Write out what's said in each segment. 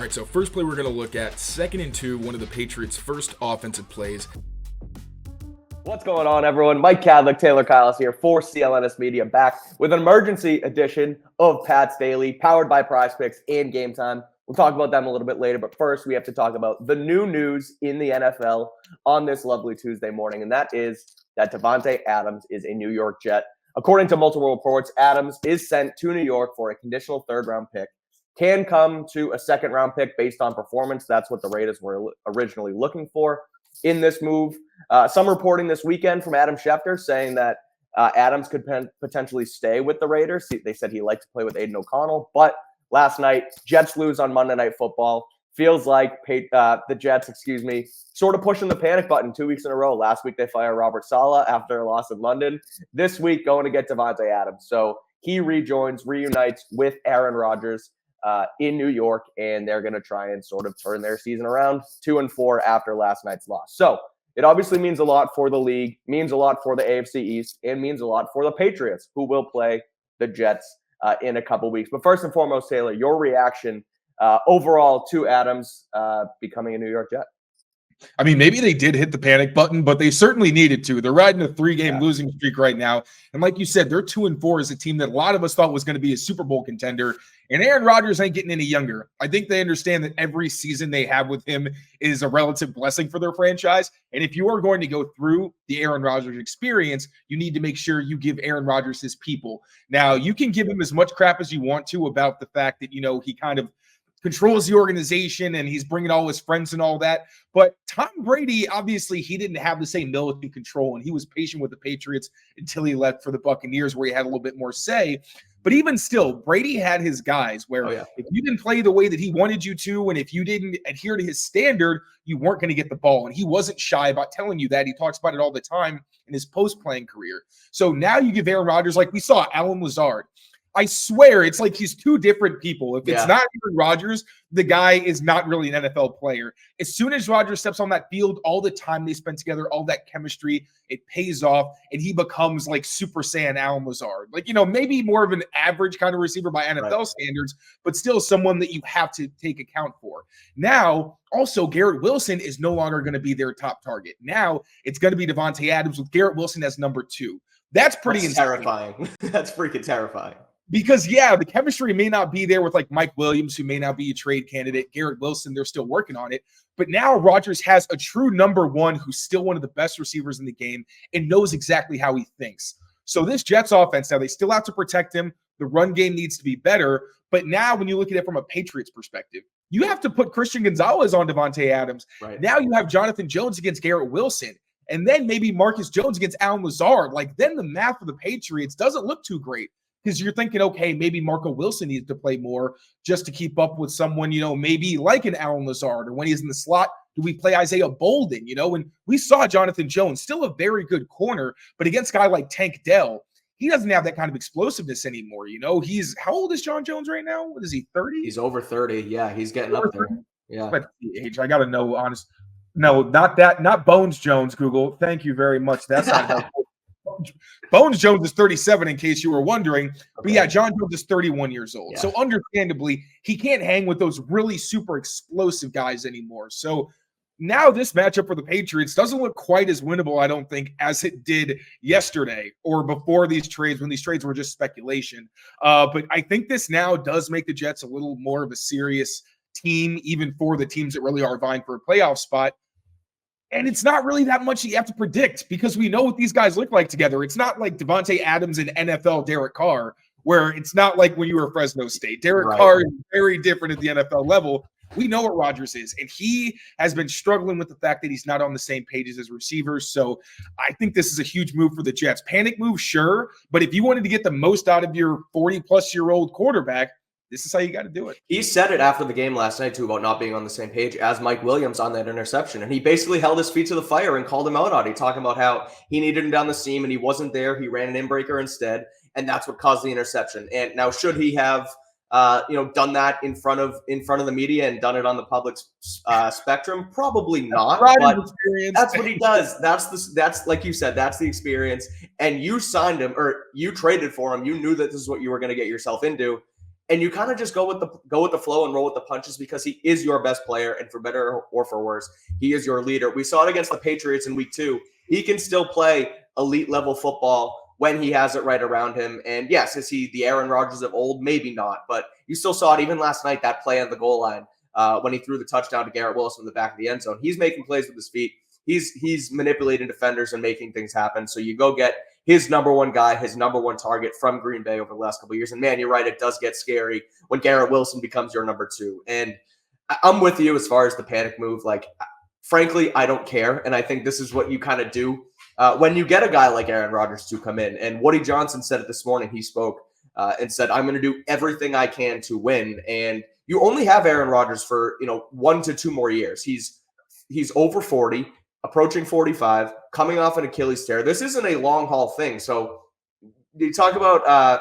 All right, so first play we're going to look at, 2nd and 2, one of the Patriots' first offensive plays. What's going on, everyone? Mike Kadlick, Tayler Kyles here for CLNS Media, back with an emergency edition of Pat's Daily, powered by Prize Picks and Game Time. We'll talk about them a little bit later, but first we have to talk about the new news in the NFL on this lovely Tuesday morning, and that is that Davante Adams is a New York Jet. According to multiple reports, Adams is sent to New York for a conditional third-round pick. Can come to a second-round pick based on performance. That's what the Raiders were originally looking for in this move. Some reporting this weekend from Adam Schefter saying that Adams could potentially stay with the Raiders. They said he liked to play with Aiden O'Connell, but last night, Jets lose on Monday Night Football. Feels like the Jets, sort of pushing the panic button 2 weeks in a row. Last week, they fired Robert Saleh after a loss in London. This week, going to get Davante Adams. So he reunites with Aaron Rodgers in New York, and they're going to try and sort of turn their season around 2-4 after last night's loss. So it obviously means a lot for the league, means a lot for the AFC East, and means a lot for the Patriots, who will play the Jets in a couple weeks. But first and foremost, Taylor, your reaction overall to Adams becoming a New York Jet. I mean, maybe they did hit the panic button, but they certainly needed to. They're riding a 3-game losing streak right now. And like you said, they're 2-4 as a team that a lot of us thought was going to be a Super Bowl contender. And Aaron Rodgers ain't getting any younger. I think they understand that every season they have with him is a relative blessing for their franchise. And if you are going to go through the Aaron Rodgers experience, you need to make sure you give Aaron Rodgers his people. Now, you can give him as much crap as you want to about the fact that, he kind of controls the organization and he's bringing all his friends and all that. But Tom Brady, obviously, he didn't have the same military control, and he was patient with the Patriots until he left for the Buccaneers, where he had a little bit more say. But even still, Brady had his guys where if you didn't play the way that he wanted you to, and if you didn't adhere to his standard, you weren't going to get the ball. And he wasn't shy about telling you that. He talks about it all the time in his post-playing career. So now you give Aaron Rodgers, like we saw, Allen Lazard. I swear it's like he's two different people. If it's not Aaron Rodgers, the guy is not really an NFL player. As soon as Rodgers steps on that field, all the time they spend together, all that chemistry, it pays off, and he becomes like Super Saiyan Allen Lazard. Like, maybe more of an average kind of receiver by NFL standards, but still someone that you have to take account for. Now, also, Garrett Wilson is no longer going to be their top target. Now, it's going to be Davante Adams with Garrett Wilson as number 2. That's pretty terrifying. That's freaking terrifying. Because, the chemistry may not be there with like Mike Williams, who may not be a trade candidate. Garrett Wilson, they're still working on it. But now Rodgers has a true number 1 who's still one of the best receivers in the game and knows exactly how he thinks. So this Jets offense, now they still have to protect him. The run game needs to be better. But now when you look at it from a Patriots perspective, you have to put Christian Gonzalez on Davante Adams. Right. Now you have Jonathan Jones against Garrett Wilson. And then maybe Marcus Jones against Allen Lazard. Like, then the math of the Patriots doesn't look too great. Because you're thinking, okay, maybe Marco Wilson needs to play more just to keep up with someone, maybe like an Allen Lazard, or when he's in the slot, do we play Isaiah Bolden, And we saw Jonathan Jones, still a very good corner, but against a guy like Tank Dell, he doesn't have that kind of explosiveness anymore. He's, how old is John Jones right now? What is he, 30? He's over 30. Yeah, he's getting up there. Yeah. But the age, I got to know, honest. No, not that, not Bones Jones, Google. Thank you very much. That's not helpful. Bones Jones is 37, in case you were wondering. But John Jones is 31 years old. So understandably, he can't hang with those really super explosive guys anymore. So now this matchup for the Patriots doesn't look quite as winnable, I don't think, as it did yesterday or before these trades, when these trades were just speculation. But I think this now does make the Jets a little more of a serious team, even for the teams that really are vying for a playoff spot. And it's not really that much you have to predict, because we know what these guys look like together. It's not like Davante Adams and NFL Derek Carr, where it's not like when you were Fresno State. Derek Carr is very different at the NFL level. We know what Rodgers is, and he has been struggling with the fact that he's not on the same page as his receivers. So I think this is a huge move for the Jets. Panic move, sure, but if you wanted to get the most out of your 40-plus-year-old quarterback, this is how you got to do it. He said it after the game last night, too, about not being on the same page as Mike Williams on that interception. And he basically held his feet to the fire and called him out on it, talking about how he needed him down the seam and he wasn't there. He ran an in-breaker instead, and that's what caused the interception. And now, should he have done that in front of the media and done it on the public spectrum? Probably not. But that's what he does. That's like you said, that's the experience. And you signed him, or you traded for him. You knew that this is what you were going to get yourself into. and you kind of just go with the flow and roll with the punches because he is your best player, and for better or for worse, he is your leader. We saw it against the Patriots in week 2. He can still play elite level football when he has it right around him. And yes, is he the Aaron Rodgers of old? Maybe not, but you still saw it even last night, that play on the goal line when he threw the touchdown to Garrett Wilson in the back of the end zone. He's making plays with his feet. He's manipulating defenders and making things happen. So you go get his number one guy, his number one target from Green Bay over the last couple of years. And man, you're right, it does get scary when Garrett Wilson becomes your number 2. And I'm with you as far as the panic move. Like, frankly, I don't care. And I think this is what you kind of do when you get a guy like Aaron Rodgers to come in. And Woody Johnson said it this morning. He spoke and said, I'm going to do everything I can to win. And you only have Aaron Rodgers for, 1 to 2 more years. He's over 40, approaching 45, coming off an Achilles tear. This isn't a long haul thing. So you talk about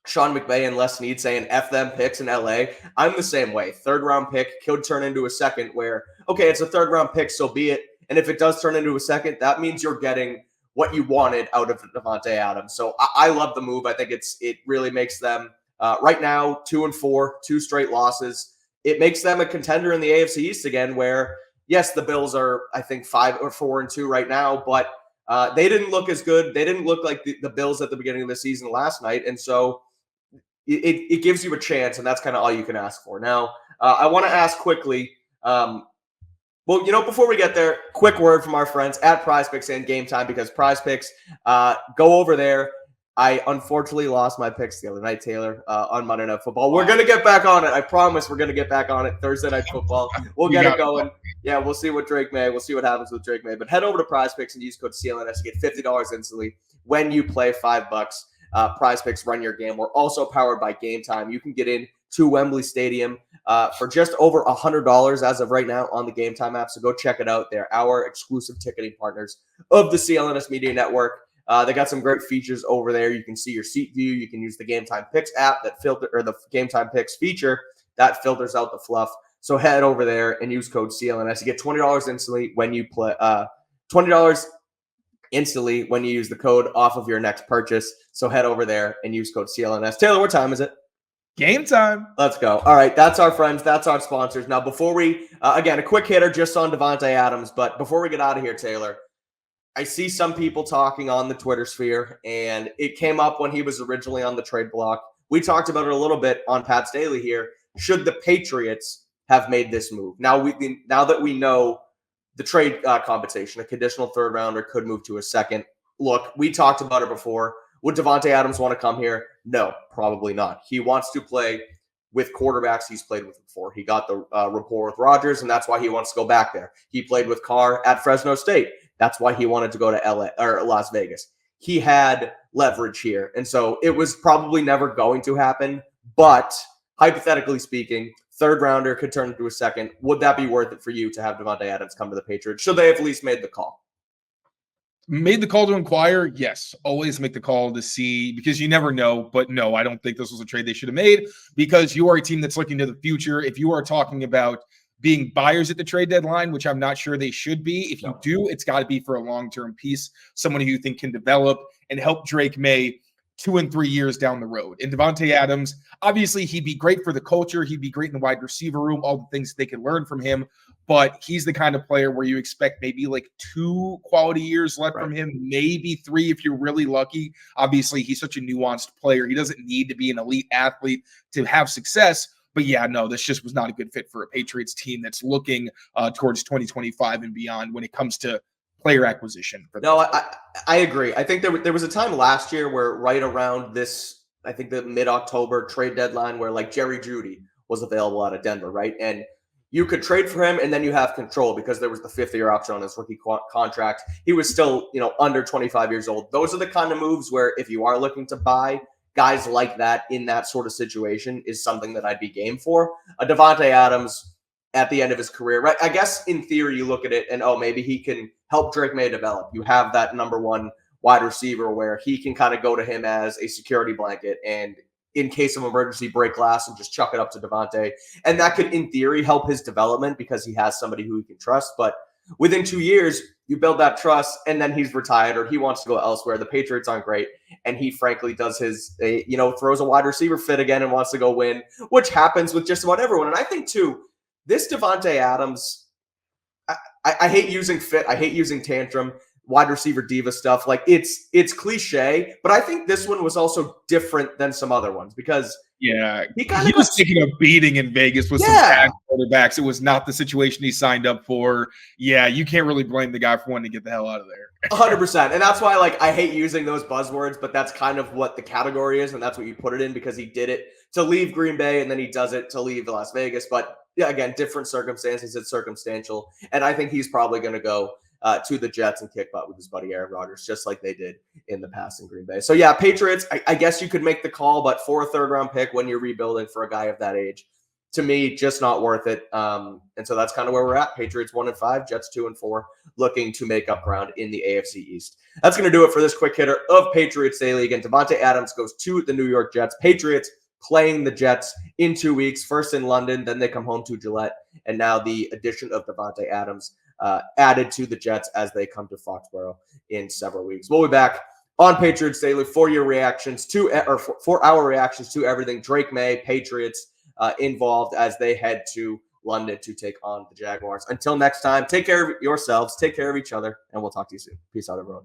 Sean McVay and Les Snead saying F them picks in LA. I'm the same way. 3rd round pick could turn into a second where, okay, it's a 3rd round pick, so be it. And if it does turn into a second, that means you're getting what you wanted out of Davante Adams. So I love the move. I think it really makes them right now 2-4, 2 straight losses. It makes them a contender in the AFC East again, where yes, the Bills are, I think, 4-2 right now, but they didn't look as good. They didn't look like the Bills at the beginning of the season last night. And so it gives you a chance, and that's kind of all you can ask for. Now, I want to ask quickly, before we get there, quick word from our friends at Prize Picks and Game Time, because Prize Picks, go over there. I unfortunately lost my picks the other night, Taylor, on Monday Night Football. We're going to get back on it. I promise we're going to get back on it Thursday Night Football. We'll get it going. Yeah, we'll see what We'll see what happens with Drake May. But head over to Prize Picks and use code CLNS to get $50 instantly when you play $5. Prize Picks, run your game. We're also powered by Game Time. You can get in to Wembley Stadium for just over $100 as of right now on the Game Time app. So go check it out. They're our exclusive ticketing partners of the CLNS Media Network. They got some great features over there. You can see your seat view. You can use the Game Time Picks app the Game Time Picks feature that filters out the fluff. So head over there and use code CLNS. You get $20 instantly when you play. $20 instantly when you use the code off of your next purchase. So head over there and use code CLNS. Taylor, what time is it? Game time. Let's go. All right, that's our friends. That's our sponsors. Now, before we again, a quick hitter just on Davante Adams. But before we get out of here, Taylor, I see some people talking on the Twitter sphere, and it came up when he was originally on the trade block. We talked about it a little bit on Pat's Daily here. Should the Patriots have made this move? Now that we know the trade compensation, a conditional 3rd rounder could move to a 2nd. Look, we talked about it before. Would Davante Adams want to come here? No, probably not. He wants to play with quarterbacks he's played with before. He got the rapport with Rodgers, and that's why he wants to go back there. He played with Carr at Fresno State. That's why he wanted to go to LA or Las Vegas. He had leverage here. And so it was probably never going to happen. But hypothetically speaking, 3rd rounder could turn into a 2nd. Would that be worth it for you to have Davante Adams come to the Patriots? Should they have at least made the call? Made the call to inquire? Yes. Always make the call to see, because you never know. But no, I don't think this was a trade they should have made, because you are a team that's looking to the future. If you are talking about being buyers at the trade deadline, which I'm not sure they should be, if you do, it's got to be for a long-term piece, someone who you think can develop and help Drake May 2 and 3 years down the road. And Davante Adams, obviously, he'd be great for the culture. He'd be great in the wide receiver room, all the things they can learn from him. But he's the kind of player where you expect maybe like 2 quality years left from him, maybe 3 if you're really lucky. Obviously, he's such a nuanced player. He doesn't need to be an elite athlete to have success. But yeah, no, this just was not a good fit for a Patriots team that's looking towards 2025 and beyond when it comes to player acquisition. No, I agree. I think there was a time last year where right around this, I think the mid-October trade deadline, where like Jerry Jeudy was available out of Denver, right? And you could trade for him, and then you have control because there was the 5th-year option on his rookie contract. He was still, under 25 years old. Those are the kind of moves where if you are looking to buy guys like that in that sort of situation is something that I'd be game for. Davante Adams at the end of his career, right? I guess in theory you look at it and, maybe he can help Drake May develop. You have that number 1 wide receiver where he can kind of go to him as a security blanket and in case of emergency break glass and just chuck it up to Davante. And that could in theory help his development because he has somebody who he can trust. But Within 2 years, you build that trust, and then he's retired or he wants to go elsewhere. The Patriots aren't great, and he frankly does throws a wide receiver fit again and wants to go win, which happens with just about everyone. And I think too, this Davante Adams, I hate using fit, I hate using tantrum, wide receiver diva stuff. Like it's cliche, but I think this one was also different than some other ones because he was taking a beating in Vegas with some bad quarterbacks. It was not the situation he signed up for. Yeah, you can't really blame the guy for wanting to get the hell out of there. 100%. And that's why, I hate using those buzzwords, but that's kind of what the category is, and that's what you put it in because he did it to leave Green Bay, and then he does it to leave Las Vegas. But, yeah, again, different circumstances. It's circumstantial. And I think he's probably going to go to the Jets and kick butt with his buddy Aaron Rodgers, just like they did in the past in Green Bay. So, yeah, Patriots, I guess you could make the call, but for a third-round pick when you're rebuilding for a guy of that age, to me, just not worth it. And so that's kind of where we're at. Patriots 1-5, Jets 2-4, looking to make up ground in the AFC East. That's going to do it for this quick hitter of Patriots Daily. Again, Davante Adams goes to the New York Jets. Patriots playing the Jets in 2 weeks, first in London, then they come home to Gillette, and now the addition of Davante Adams added to the Jets as they come to Foxboro in several weeks. We'll be back on Patriots Daily for your reactions for our reactions to everything Drake May, Patriots involved as they head to London to take on the Jaguars. Until next time, take care of yourselves, take care of each other, and we'll talk to you soon. Peace out, everyone.